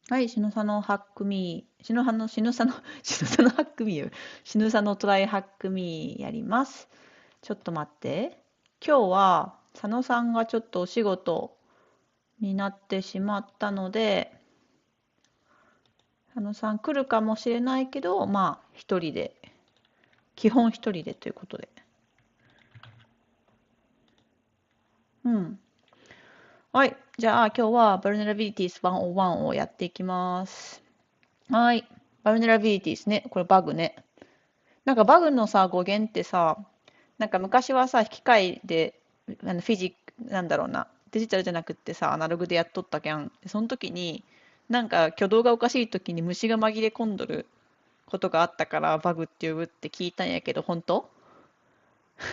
はい、しのさのハックミー、しのはの、しのさの、しのさのハックミーよ。しのさのトライハックミーやります。ちょっと待って。今日は、佐野さんがちょっとお仕事になってしまったので、佐野さん来るかもしれないけど、まあ、一人で、基本一人でということで。うん。はい。じゃあ、今日は Vulnerabilities 101をやっていきます。はい。Vulnerabilities ね。これバグね。なんかバグのさ、語源ってさ、なんか昔はさ、機械で、フィジック、なんだろうな、デジタルじゃなくってさ、アナログでやっとったけん。でその時に、なんか挙動がおかしい時に虫が紛れ込んどることがあったから、バグって呼ぶって聞いたんやけど、本当？は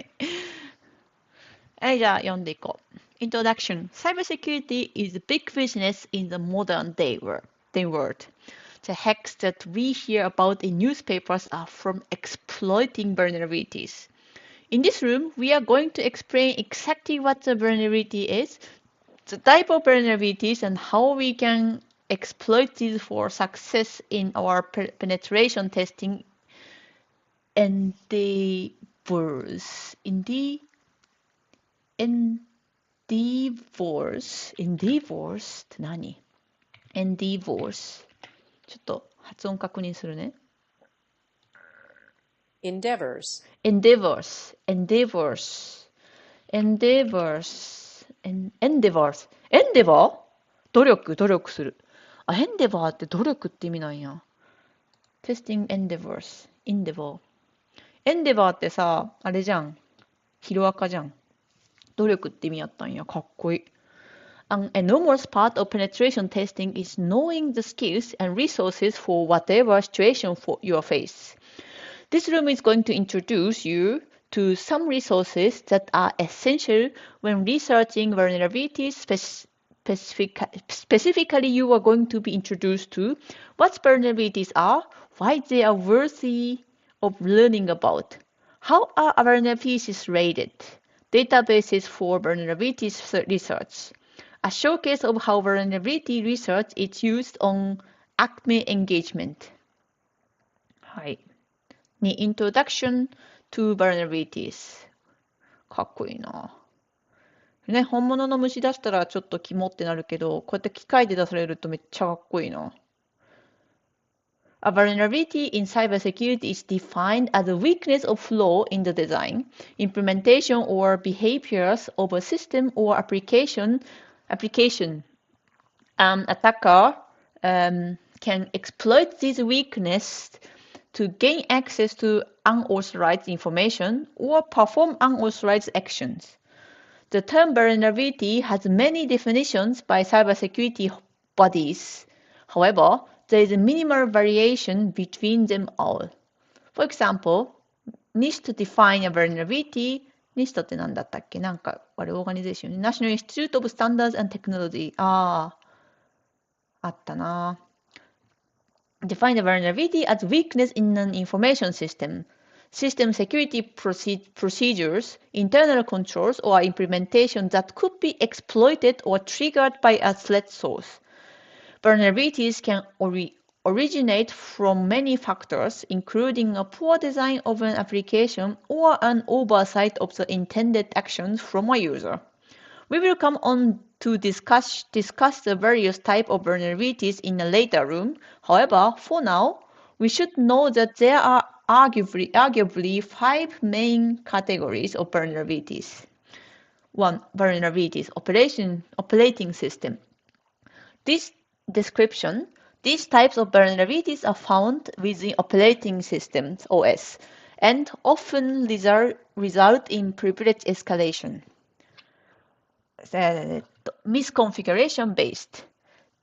い。はい、じゃあ読んでいこう。Introduction. Cybersecurity is a big business in the modern day world. The hacks that we hear about in newspapers are from exploiting vulnerabilities. In this room, we are going to explain exactly what the vulnerability is, the type of vulnerabilities, and how we can exploit these for success in our penetration testing endeavors. Endeavors って何？ Endeavors。ちょっと発音確認するね。endeavors, Endeavors。Endeavors。Endeavors。Endeavors。Endeavor？ 努力する。あ、Endeavor って努力って意味なんや。Testing endeavors。Endeavor。Endeavor ってさ、あれじゃん。ヒロアカじゃん。努力って意味やったんや。かっこいい。An enormous part of penetration testing is knowing the skills and resources for whatever situation you face. This room is going to introduce you to some resources that are essential when researching vulnerabilities. Specifically, you are going to be introduced to what vulnerabilities are, why they are worthy of learning about, how are vulnerabilities rated, databases for vulnerabilities research, a showcase of how vulnerability research is used on Acme engagement. はい。に Introduction to Vulnerabilities。かっこいいな。ね、本物の虫出したらちょっとキモってなるけど、こうやって機械で出されるとめっちゃかっこいいな。A vulnerability in cybersecurity is defined as a weakness or flaw in the design, implementation, or behaviors of a system or application. An attacker can exploit this weakness to gain access to unauthorized information or perform unauthorized actions. The term vulnerability has many definitions by cybersecurity bodies. However, there is minimal variation between them all. For example, NIST define a vulnerability. NIST って何だったっけ？なんか、あれ、オーガニゼーション。National Institute of Standards and Technology。あったな。Define a vulnerability as weakness in an information system. System security procedures, internal controls, or implementation that could be exploited or triggered by a threat source. Vulnerabilities can originate from many factors, including a poor design of an application or an oversight of the intended actions from a user. We will come on to discuss the various types of vulnerabilities in a later room. However, for now, we should know that there are arguably 5 main categories of vulnerabilities. 1. Vulnerabilities operating system. This description, these types of vulnerabilities are found within operating systems (OS) and often result in privilege escalation. Misconfiguration based.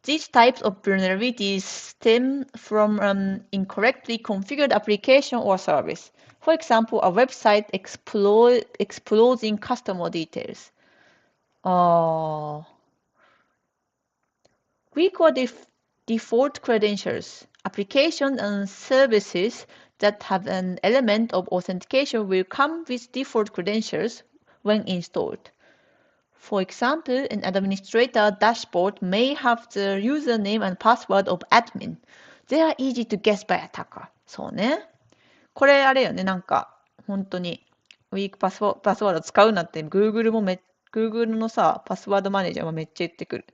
These types of vulnerabilities stem from an incorrectly configured application or service. For example, a website exposing customer details. Weak or default credentials. Applications and services that have an element of authentication will come with default credentials when installed. For example, an administrator dashboard may have the username and password of admin. They are easy to guess by attacker. そうね。これあれよね、なんか、本当に、ウィークパスワード使うなって、Google のさ、パスワードマネージャーもめっちゃ言ってくる。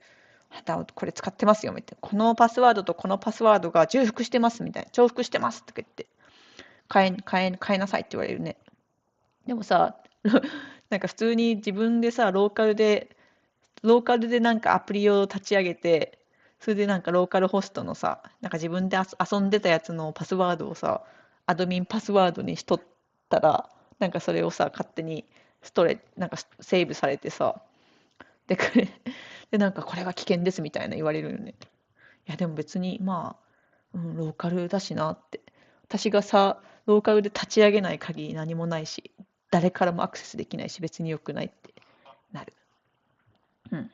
これ使ってますよ、みたいな。このパスワードとこのパスワードが重複してます、みたいな。重複してますって言って、変えなさいって言われるね。でもさ、なんか普通に自分でさ、ローカルでなんかアプリを立ち上げて、それでなんかローカルホストのさ、なんか自分で遊んでたやつのパスワードをさ、アドミンパスワードにしとったら、なんかそれをさ、勝手になんかセーブされてさ、で、なんかこれは危険ですみたいな言われるよね。いや、でも別に、まあ、ローカルだしなって。私がさ、ローカルで立ち上げない限り何もないし、誰からもアクセスできないし、別に良くないってなる。うん。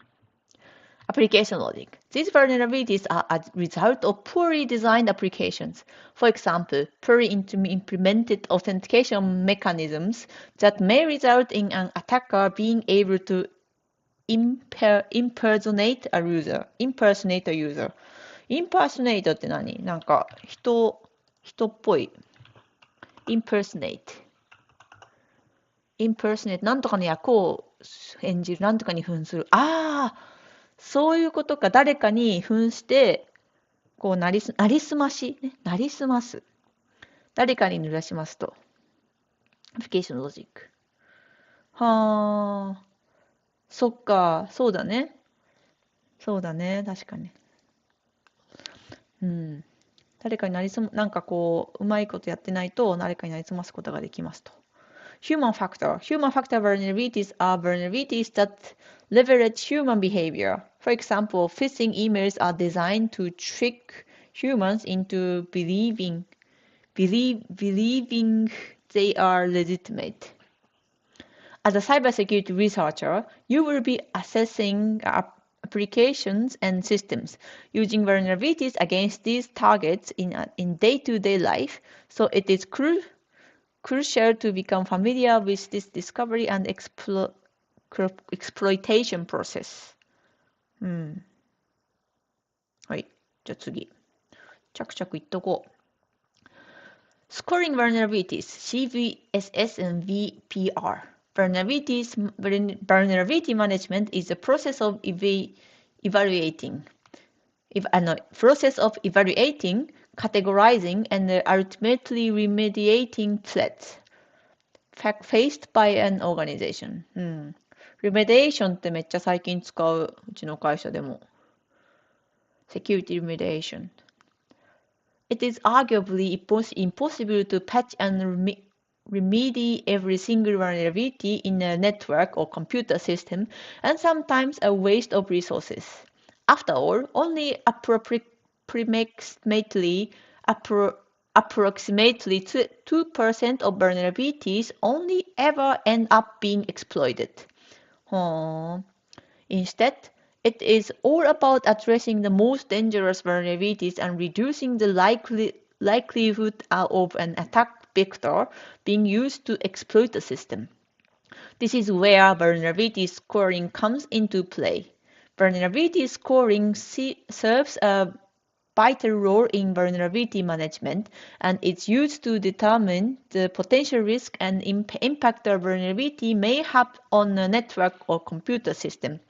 Application logic. These vulnerabilities are a result of poorly designed applications. For example, poorly implemented authentication mechanisms that may result in an attacker being able to impersonate a user. Impersonate って何？なんか人っぽい。impersonate なんとかの役を演じる、なんとかに扮する。そういうことか。誰かに扮して、こうなりすまし、ね、なりすます。誰かに濡らしますと。アプリケーションロジック。はあ、そっか、そうだね。そうだね、確かに。うん。誰かになんかこう、うまいことやってないと、誰かになりすますことができますと。Human factor. Human factor vulnerabilities are vulnerabilities that leverage human behavior. For example, phishing emails are designed to trick humans into believing they are legitimate. As a cybersecurity researcher, you will be assessing applications and systems using vulnerabilities against these targets in day-to-day life, so it is crucial to become familiar with this discovery and exploitation process. うん。はい。じゃあ次。チャクチャクいっとこう。Scoring vulnerabilities, CVSS and VPR. Vulnerability management is the process of evaluating, categorizing, and ultimately remediating threats faced by an organization. Remediation ってめっちゃ最近使う、うちの会社でも。Security remediation. It is arguably impossible to patch and remedy every single vulnerability in a network or computer system, and sometimes a waste of resources. After all, only approximately 2% of vulnerabilities only ever end up being exploited. Instead, it is all about addressing the most dangerous vulnerabilities and reducing the likelihood of an attack vector being used to exploit the system. This is where vulnerability scoring comes into play. Vulnerability scoring serves a vital role in vulnerability management, and it's used to determine the potential risk and impact a vulnerability may have on a network or computer system.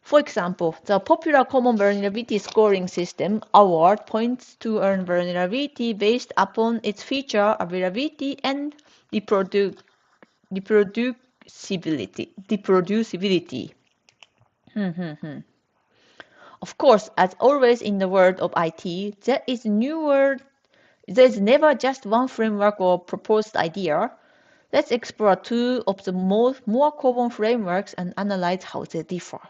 For example, the popular Common Vulnerability Scoring System award points to a vulnerability based upon its feature availability and reproducibility. Of course, as always in the world of IT, there is never just one framework or proposed idea. Let's explore two of the more common frameworks and analyze how they differ.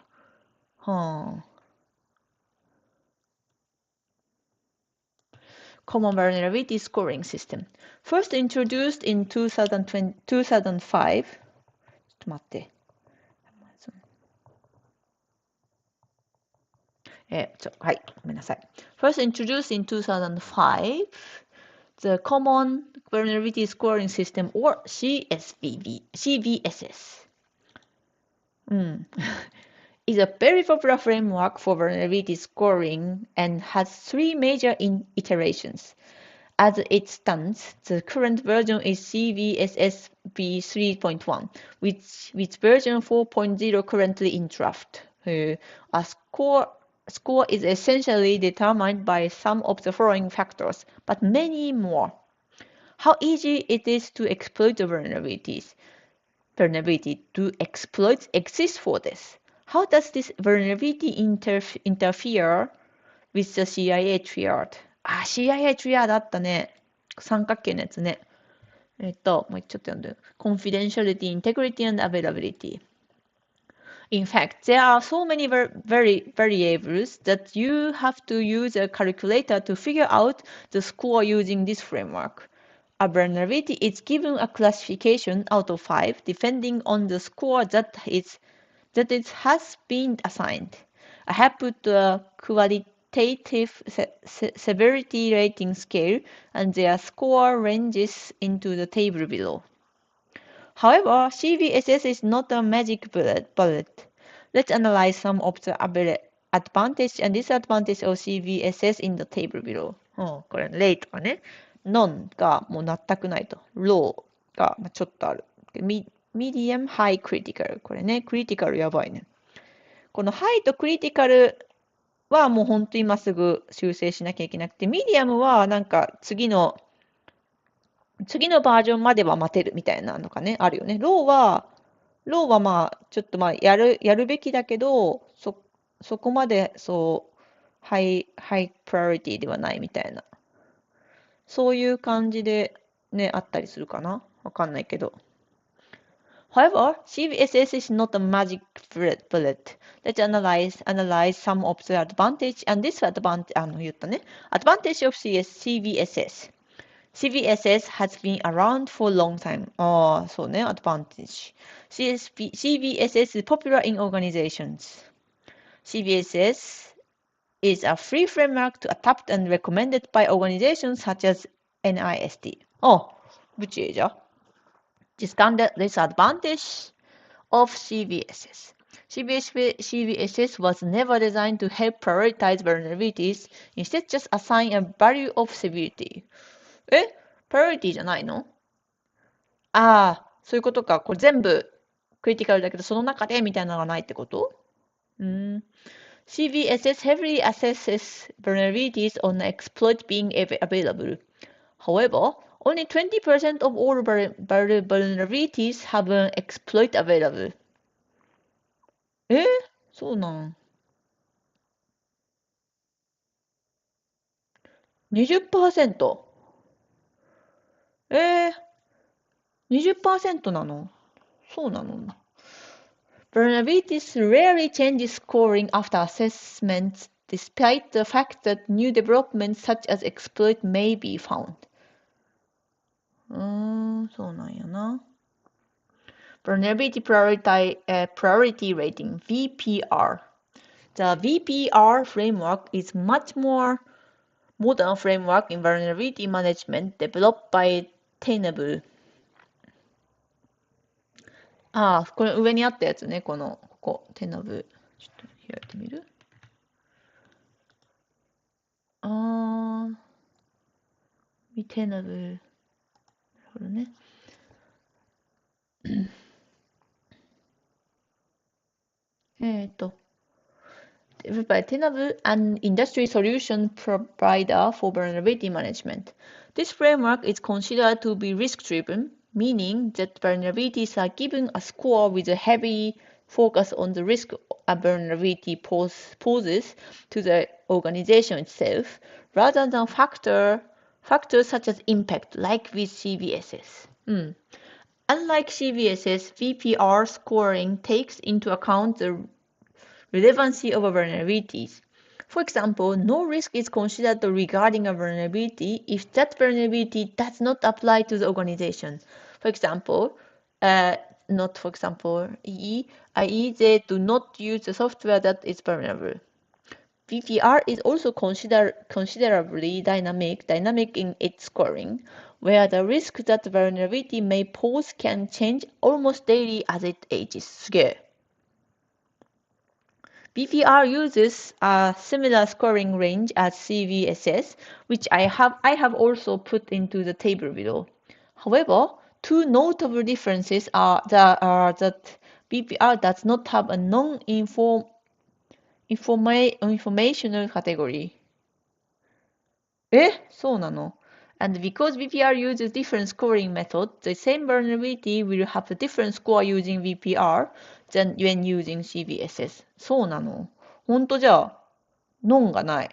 Common Vulnerability Scoring System. First introduced in 2005. ちょっと待って。はい、ごめんなさい。First introduced in 2005, the Common Vulnerability Scoring System, or CVSS. is a very popular framework for vulnerability scoring and has three major iterations. As it stands, the current version is CVSS v3.1, with version 4.0 currently in draft. A score is essentially determined by some of the following factors, but many more. How easy it is to exploit the vulnerabilities. Vulnerability. Do exploits exist for this? How does this vulnerability interfere with the CIA triad? CIA triad あったね。三角形のやつね。もうちょっと読んで。Confidentiality, integrity, and availability. In fact, there are so many variables that you have to use a calculator to figure out the score using this framework. A vulnerability is given a classification out of 5 depending on the score that it has been assigned. I have put a qualitative severity rating scale and their score ranges into the table below. However, CVSS is not a magic bullet. Let's analyze some of the advantage and disadvantage of CVSS in the table below. これ、例とかね。none がもう全くないと。low がちょっとある。medium, high, critical。これね、クリティカルやばいね。この high とクリティカルはもう本当に今すぐ修正しなきゃいけなくて、ミディアムはなんか次のバージョンまでは待てるみたいなのがね、あるよね。ローはまあ、ちょっとまあ、やるべきだけど、そこまで、ハイプライオリティではないみたいな。そういう感じでね、あったりするかなわかんないけど。However, CVSS is not a magic bullet. Let's analyze some of the advantage and disadvantage, 言ったね。Advantage of CVSS. CVSS has been around for a long time. そうね、advantage. CVSS is popular in organizations. CVSS is a free framework to adapt and recommended by organizations such as NIST. ぶちえじゃ。Discounted disadvantage of CVSS. CVSS was never designed to help prioritize vulnerabilities, instead just assign a value of severity. プライオリティじゃないの？そういうことか。これ全部クリティカルだけど、その中でみたいなのがないってこと？CVSS heavily assesses vulnerabilities on exploit being available. However, only 20% of all vulnerabilities have an exploit available. そうなん。20%。20% なの？そうなの？Vulnerabilities rarely change scoring after assessments, despite the fact that new developments such as exploit may be found. そうなんやな。Vulnerability priority rating, VPR. The VPR framework is much more modern framework in vulnerability management developed by Tenable. これ上にあったやつね、ここ、Tenable。ちょっと開いてみるTenable。なるほどね。Developed by Tenable, an industry solution provider for vulnerability management. This framework is considered to be risk-driven, meaning that vulnerabilities are given a score with a heavy focus on the risk a vulnerability poses to the organization itself, rather than factors such as impact, like with CVSS. Unlike CVSS, VPR scoring takes into account the relevancy of vulnerabilities. For example, no risk is considered regarding a vulnerability if that vulnerability does not apply to the organization. For example, i.e. they do not use the software that is vulnerable. VPR is also considerably dynamic in its scoring, where the risk that vulnerability may pose can change almost daily as it ages. すげえ。BPR uses a similar scoring range as CVSS, which I have also put into the table below. However, two notable differences are that BPR does not have a non-informational category. そうなの? And because BPR uses different scoring methods, the same vulnerability will have a different score using BPR than when using CVSS. そうなの? ほんとじゃあ、ノンがない。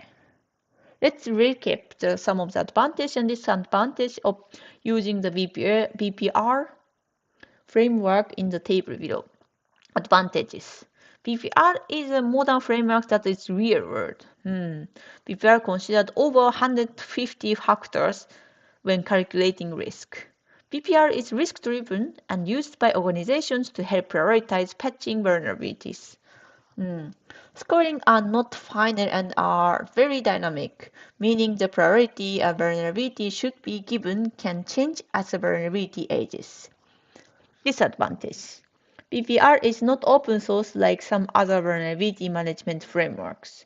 Let's recap some of the advantages and disadvantages of using the BPR framework in the table below. Advantages. BPR is a modern framework that is real world. BPR considered over 150 factors when calculating risk. BPR is risk-driven and used by organizations to help prioritize patching vulnerabilities. Scoring are not final and are very dynamic, meaning the priority a vulnerability should be given can change as the vulnerability ages. Disadvantage. BPR is not open source like some other vulnerability management frameworks.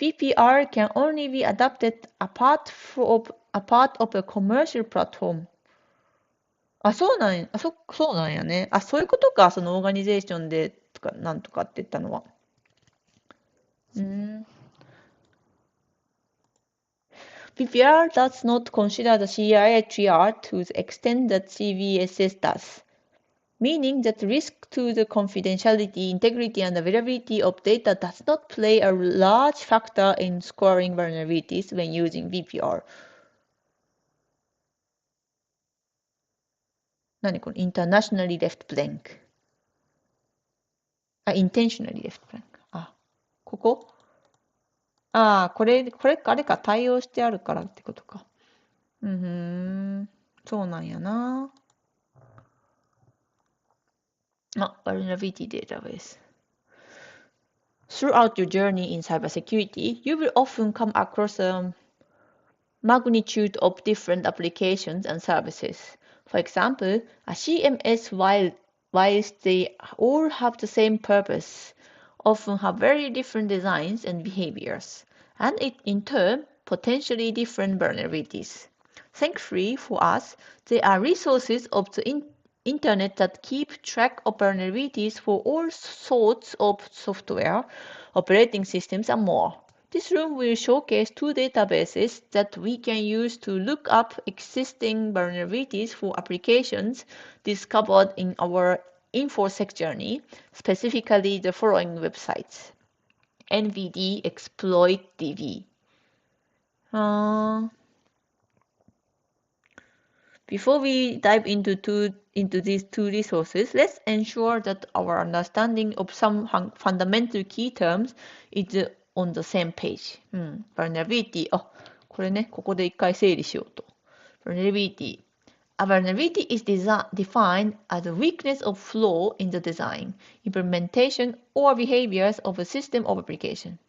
BPR can only be adapted a part of a commercial platform. そうなんやね。そういうことか、そのオーガニゼーションでとかなんとかって言ったのは。BPR does not consider the CITR to the extent that CVSS does, meaning that risk to the confidentiality, integrity, and availability of data does not play a large factor in scoring vulnerabilities when using BPR. 何これ internationally left blank. intentionally left blank. こここれあれか、対応してあるからってことか。そうなんやな。Vulnerability database. Throughout your journey in cybersecurity, you will often come across a magnitude of different applications and services. For example, a CMS, whilst they all have the same purpose, often have very different designs and behaviors, and in turn, potentially different vulnerabilities. Thankfully for us, there are resources of the internet that keep track of vulnerabilities for all sorts of software, operating systems, and more. This room will showcase two databases that we can use to look up existing vulnerabilities for applications discovered in our InfoSec journey, specifically the following websites. NVD Exploit DB. Before we dive into these two resources, let's ensure that our understanding of some fundamental key terms is on the same page. Vulnerability. これね、ここで一回整理しようと。Vulnerability. A vulnerability is defined as a weakness or flaw in the design, implementation, or behaviors of a system or application.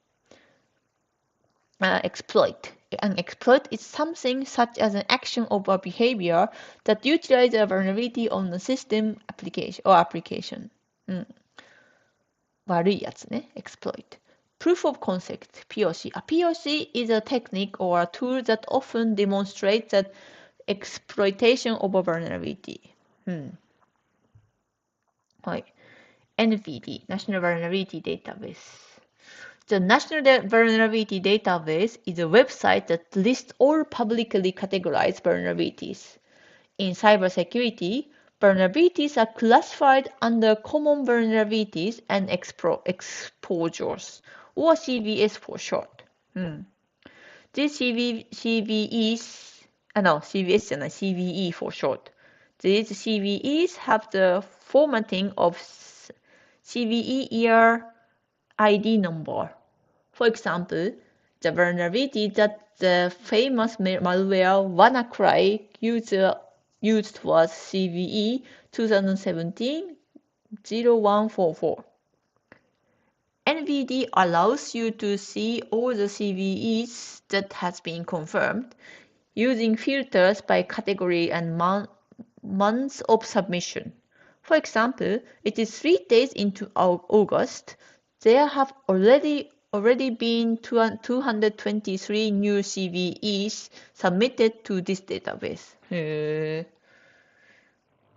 Exploit. An exploit is something such as an action or a behavior that utilizes a vulnerability on a system application. 悪いやつね、exploit. Proof of concept, POC. A POC is a technique or a tool that often demonstrates the exploitation of a vulnerability. はい。NVD, National Vulnerability Database. The National Vulnerability Database is a website that lists all publicly categorized vulnerabilities. In cybersecurity, vulnerabilities are classified under common vulnerabilities and exposures, or CVS for short. These CVE for short. These CVEs have the formatting of CVE year ID number. For example, the vulnerability that the famous malware WannaCry used was CVE 2017-0144. NVD allows you to see all the CVEs that has been confirmed using filters by category and months of submission. For example, it is 3 days into August There have already been 223 new CVEs submitted to this database. へー。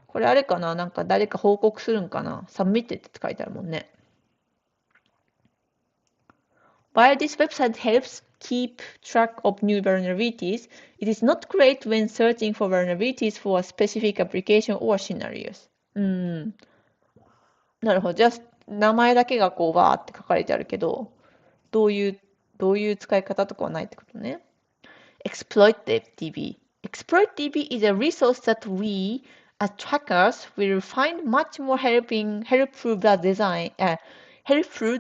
これあれかな、なんか誰か報告するんかな。submitted って書いてあるもんね。While this website helps keep track of new vulnerabilities, it is not great when searching for vulnerabilities for a specific application or scenarios. なるほど。じゃあ、名前だけがこうバーって書かれてあるけど、どういう使い方とかはないってことね。ExploitDB. ExploitDB is a resource that we, as trackers, will find much more helpful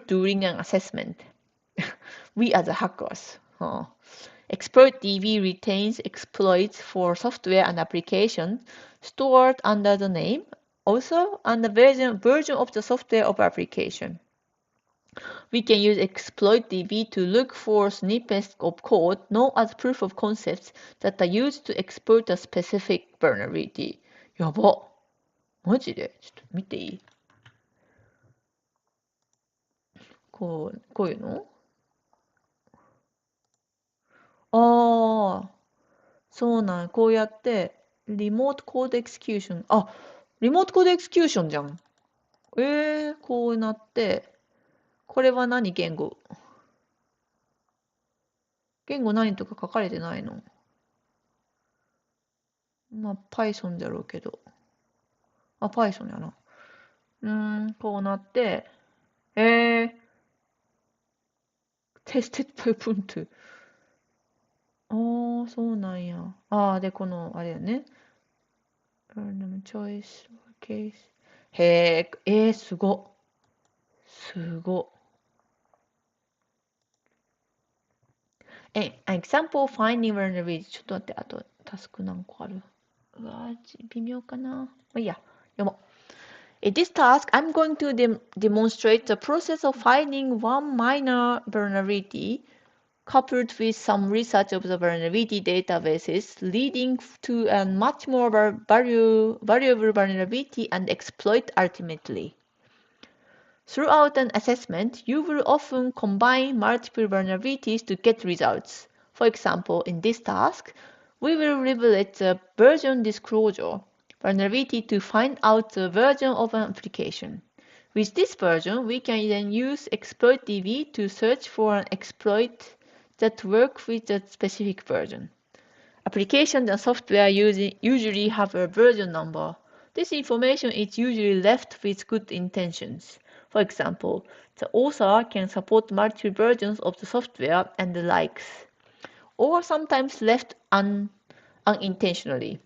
during an assessment. We as hackers. ExploitDB retains exploits for software and applications stored under the name, also and the version of the software of application. We can use ExploitDB to look for snippets of code known as proof of concepts that are used to exploit a specific vulnerability. やば。マジでちょっと見ていい？こういうの？ああ、そうなん。こうやって、リモートコードエクスキューション。あ、リモートコードエクスキューションじゃん。こうなって、これは何言語？言語何とか書かれてないの？まあ、Python だろうけど。あ、Python やな。こうなって、tested by Ubuntu。ああ、そうなんや。で、この、あれやね。Random choice case。へえ、すご。すご。an example of finding vulnerability。ちょっと待って、あとタスク何個ある？うわー、微妙かな。まあいいや、読もう。In this task, I'm going to demonstrate the process of finding one minor vulnerability coupled with some research of the vulnerability databases, leading to a much more valuable vulnerability and exploit ultimately. Throughout an assessment, you will often combine multiple vulnerabilities to get results. For example, in this task, we will leverage the version disclosure vulnerability to find out the version of an application. With this version, we can then use ExploitDB to search for an exploit that works with the specific version. Applications and software usually have a version number. This information is usually left with good intentions. For example, the author can support multiple versions of the software and the likes, or sometimes left unintentionally.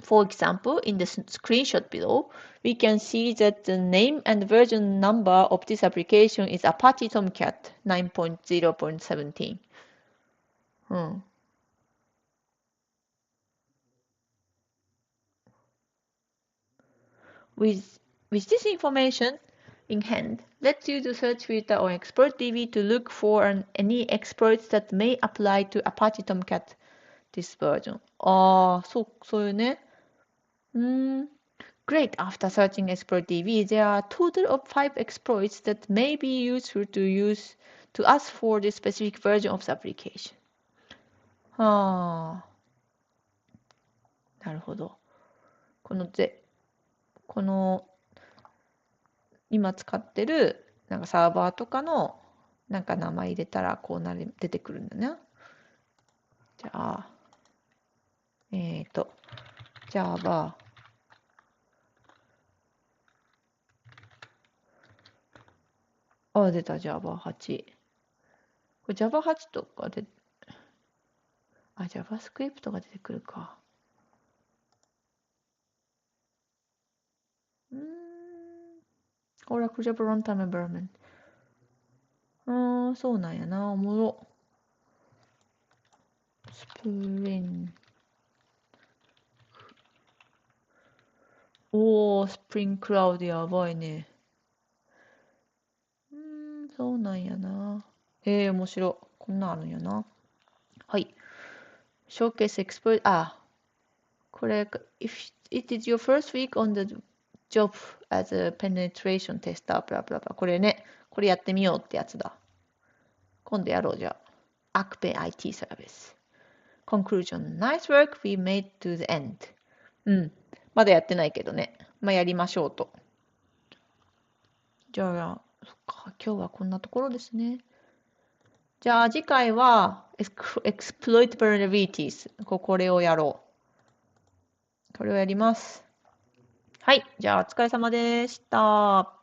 For example, in the screenshot below, we can see that the name and version number of this application is Apache Tomcat 9.0.17. With this information in hand, let's use the search filter on ExploitDB to look for any exploits that may apply to Apache Tomcat this version. そういうね。Great. After searching ExploitDB, there are a total of 5 exploits that may be useful to us for this specific version of the application. なるほど。この今使ってるなんかサーバーとかのなんか名前入れたらこう出てくるんだね。じゃあ、Java。出た Java8。これ Java8 とかで、JavaScript が出てくるか。Oracle Java Runtime Environment。そうなんやな。おもろ。スプリン。スプリングクラウドやばいね。そうなんやな。面白い。こんなんあるんやな。はい。Showcase Exploit。これ、if it is your first week on the job as a penetration tester, blah blah blah。これね。これやってみようってやつだ。今度やろう、じゃあ。ACPE IT サービス。Conclusion. Nice work we made to the end. うん。まだやってないけどね。まあ、やりましょうと。じゃあ、そっか、今日はこんなところですね。じゃあ、次回は、Exploit Vulnerabilities。これをやろう。これをやります。はい。じゃあ、お疲れ様でした。